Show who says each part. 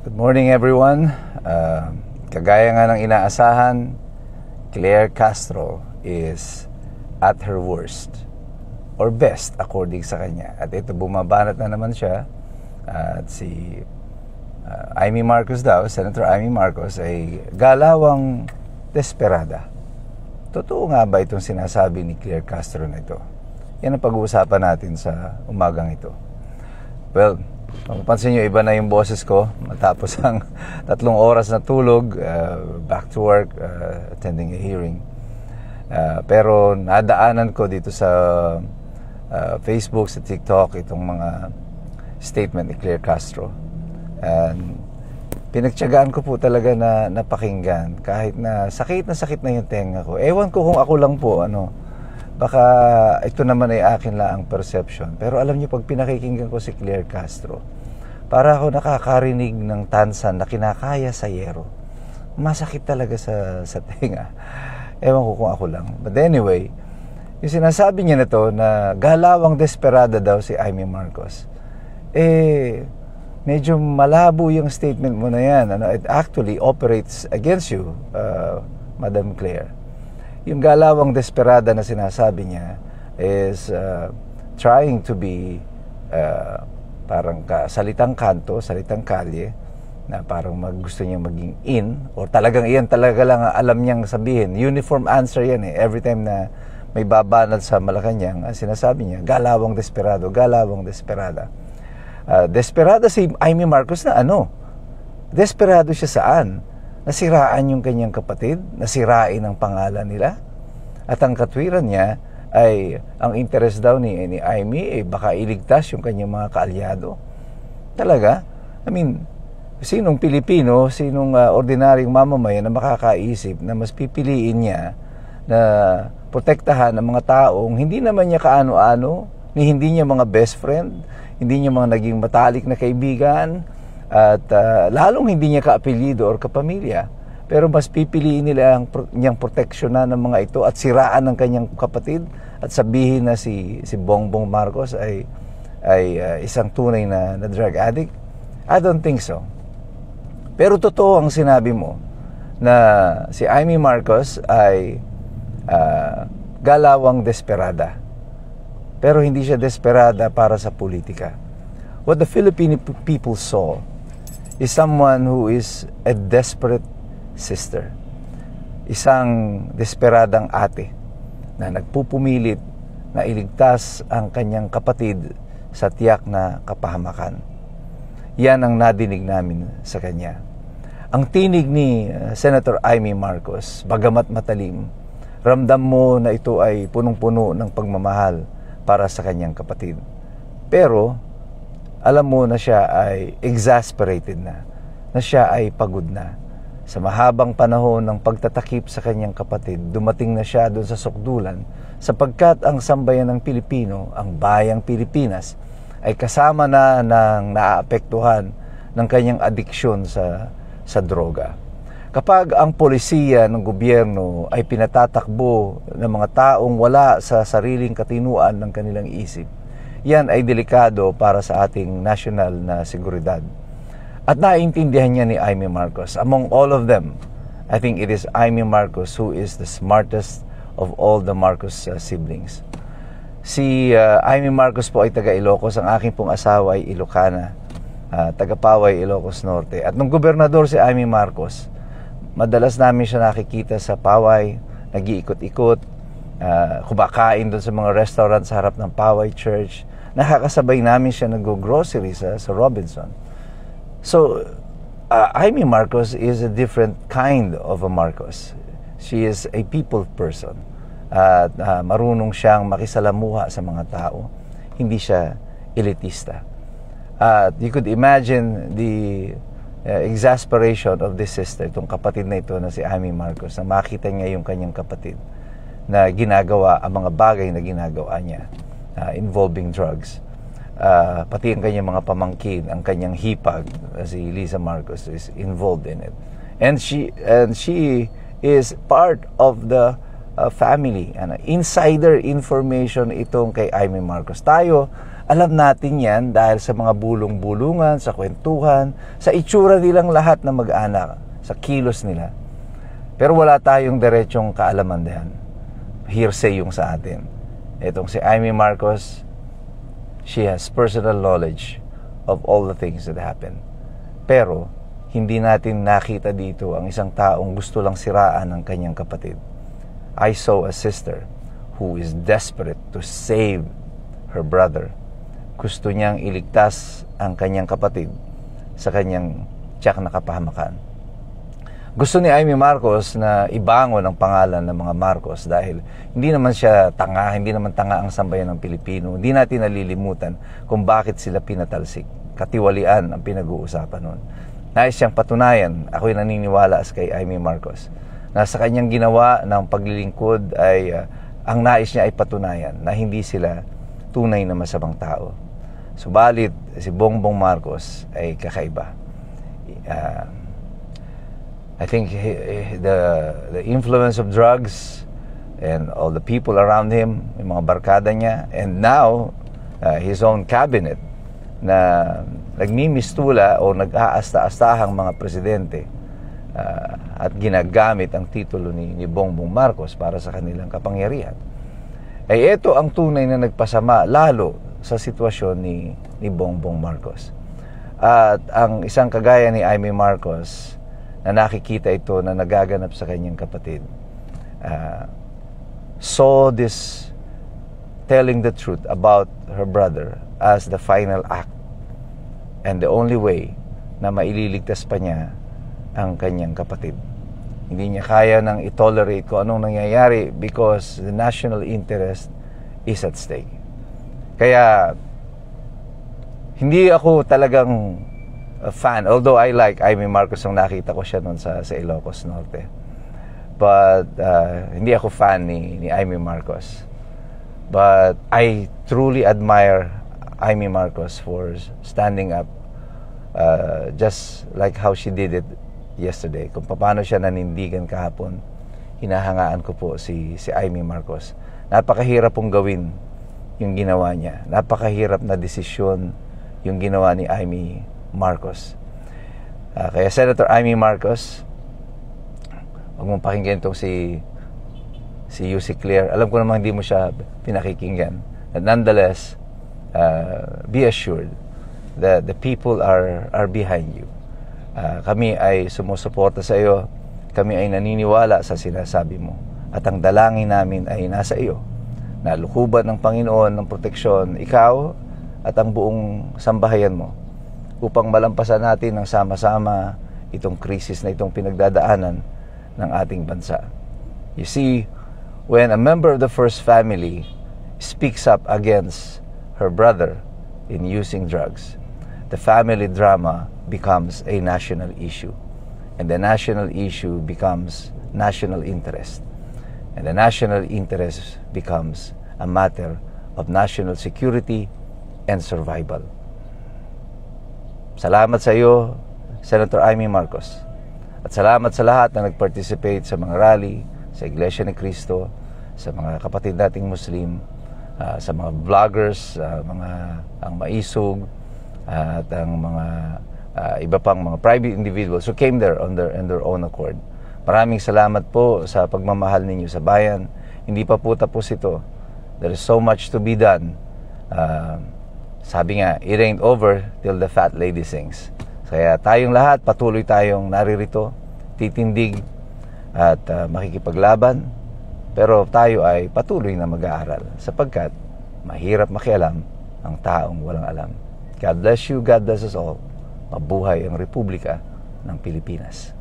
Speaker 1: Good morning everyone. Kagaya nga ng inaasahan, Claire Castro is at her worst or best according sa kanya. At ito, bumabanat na naman siya at si Amy Marcos daw, Senator Amy Marcos ay galawang desperada. Totoo nga ba itong sinasabi ni Claire Castro na ito? Yan ang pag-uusapan natin sa umagang ito. Well, mapapansin nyo, iba na yung boses ko matapos ang 3 oras na tulog, back to work, attending a hearing. Pero nadaanan ko dito sa Facebook, sa TikTok, itong mga statement ni Claire Castro. And pinagtiyagaan ko po talaga na napakinggan kahit na sakit na yung tenga ko. Ewan ko kung ako lang po, baka ito naman ay akin lang ang perception. Pero alam niyo, pag pinakikinggan ko si Claire Castro, para ako nakakarinig ng tansan na kinakaya sa yero. Masakit talaga sa tenga. Ewan ko kung ako lang. But anyway, yung sinasabi niya na to na galawang desperada daw si Amy Marcos, medyo malabo yung statement mo na yan. It actually operates against you, Madam Claire. Yung galawang desperada na sinasabi niya is trying to be parang salitang kanto, salitang kalye, na parang gusto niya maging in, or talagang iyan talaga lang alam niyang sabihin. Uniform answer yan eh. Every time na may babanat sa Malacanang, sinasabi niya, galawang desperado, galawang desperada. Desperada si Amy Marcos na desperado siya saan? Nasiraan yung kanyang kapatid, nasirain ang pangalan nila, at ang katwiran niya ay ang interest daw ni Amy baka iligtas yung kanyang mga kaalyado. Talaga? I mean, sinong Pilipino, sinong ordinaryong mamamayan na makakaisip na mas pipiliin niya na protektahan ang mga taong hindi naman niya kaano-ano, ni hindi niya mga best friend, hindi niya mga naging matalik na kaibigan, at lalong hindi niya kaapelyido or kapamilya. Pero mas pipiliin nila ang niyang proteksyonan ng mga ito at siraan ng kanyang kapatid at sabihin na si Bongbong Marcos ay isang tunay na drug addict. I don't think so. Pero totoo ang sinabi mo na si Amy Marcos ay galawang desperada. Pero hindi siya desperada para sa politika. What the Filipino people saw is someone who is a desperate sister. Isang desperadang ate na nagpupumilit na iligtas ang kanyang kapatid sa tiyak na kapahamakan. Yan ang nadinig namin sa kanya. Ang tinig ni Senator Amy Marcos, bagamat matalim, ramdam mo na ito ay punong-puno ng pagmamahal para sa kanyang kapatid. Pero alam mo na siya ay exasperated na siya ay pagod na. Sa mahabang panahon ng pagtatakip sa kanyang kapatid, dumating na siya doon sa sukdulan sapagkat ang sambayan ng Pilipino, ang bayang Pilipinas, ay kasama na ng naaapektuhan ng kanyang adiksyon sa droga. Kapag ang polisiya ng gobyerno ay pinatatakbo ng mga taong wala sa sariling katinuan ng kanilang isip, yan ay delikado para sa ating national na seguridad. At naiintindihan niya ni Amy Marcos. Among all of them, I think it is Amy Marcos who is the smartest of all the Marcos siblings. Si Amy Marcos po ay taga Ilocos. Ang aking pong asawa ay Ilocana, taga Paway, Ilocos Norte. At nung gobernador si Amy Marcos, madalas namin siya nakikita sa Paway, nag-iikot-ikot, kumakain doon sa mga restaurant sa harap ng Paway Church. Nakakasabay namin siya nag-grocery sa Robinson. So, Amy Marcos is a different kind of a Marcos. She is a people person. At marunong siyang makisalamuha sa mga tao. Hindi siya elitista. At you could imagine the exasperation of this sister, itong kapatid na ito na si Amy Marcos, na makita niya yung kanyang kapatid na ginagawa ang mga bagay na ginagawa niya involving drugs. Pati ang kanyang mga pamangkin, ang kanyang hipag, si Liza Marcos is involved in it. And she is part of the family. Insider information itong kay Amy Marcos. Tayo Alam natin yan dahil sa mga bulong-bulungan, sa kwentuhan, sa itsura nilang lahat na mag-anak, sa kilos nila. Pero wala tayong diretsong kaalaman diyan. Hearsay yung sa atin. Itong si Amy Marcos, she has personal knowledge of all the things that happen. Pero, hindi natin nakita dito ang isang taong gusto lang siraan ng kanyang kapatid. I saw a sister who is desperate to save her brother. Gusto niyang iligtas ang kanyang kapatid sa kanyang tiyak na kapahamakan. Gusto ni Amy Marcos na ibangon ang pangalan ng mga Marcos dahil hindi naman siya tanga, hindi naman tanga ang sambayan ng Pilipino. Hindi natin nalilimutan kung bakit sila pinatalsik. Katiwalian ang pinag-uusapan nun. Nais siyang patunayan, ako'y naniniwala kay Amy Marcos, na sa kanyang ginawa ng paglilingkod ay ang nais niya ay patunayan na hindi sila tunay na masamang tao. Subalit, si Bongbong Marcos ay kakaiba. I think the influence of drugs and all the people around him, yung mga barkada niya, and now his own cabinet na nagmimistula o nag-aasta-astahang mga presidente at ginagamit ang titulo ni Bongbong Marcos para sa kanilang kapangyarihan. Ay ito ang tunay na nagpasama lalo sa sitwasyon ni Bongbong Marcos. At ang isang kagaya ni Amy Marcos na nakikita ito na nagaganap sa kanyang kapatid, saw this telling the truth about her brother as the final act and the only way na maililigtas pa niya ang kanyang kapatid. Hindi niya kaya nang itolerate kung anong nangyayari because the national interest is at stake. Kaya hindi ako talagang a fan, although I like Amy Marcos nung nakita ko siya noon sa Ilocos Norte. But hindi ako fan ni Amy Marcos. But I truly admire Amy Marcos for standing up just like how she did it yesterday. Kung paano siya nanindigan kahapon, hinahangaan ko po si Amy Marcos. Napakahirap pong gawin yung ginawa niya. Napakahirap na desisyon yung ginawa ni Amy Marcos. Kaya Senator Amy Marcos, huwag mong pakinggan itong si UC Claire. Alam ko naman hindi mo siya pinakikinggan. But nonetheless, be assured that the people are behind you. Kami ay sumusuporta sa iyo. Kami ay naniniwala sa sinasabi mo. At ang dalangin namin ay nasa iyo. Na lukuban ng Panginoon ng proteksyon, ikaw at ang buong sambahayan mo, upang malampasan natin ng sama-sama itong krisis na itong pinagdadaanan ng ating bansa. You see, when a member of the first family speaks up against her brother in using drugs, the family drama becomes a national issue. And the national issue becomes national interest. And the national interest becomes a matter of national security and survival. Salamat sa iyo, Senator Amy Marcos. At salamat sa lahat na nag-participate sa mga rally, sa Iglesia ni Cristo, sa mga kapatid nating Muslim, sa mga vloggers, ang maisog, at ang mga iba pang mga private individuals who came there on their own accord. Maraming salamat po sa pagmamahal ninyo sa bayan. Hindi pa po tapos ito. There is so much to be done. Sabi nga, it ain't over till the fat lady sings. Kaya tayong lahat, patuloy tayong naririto, titindig at makikipaglaban. Pero tayo ay patuloy na mag-aaral sapagkat mahirap makialam ang taong walang alam. God bless you, God bless us all. Mabuhay ang Republika ng Pilipinas.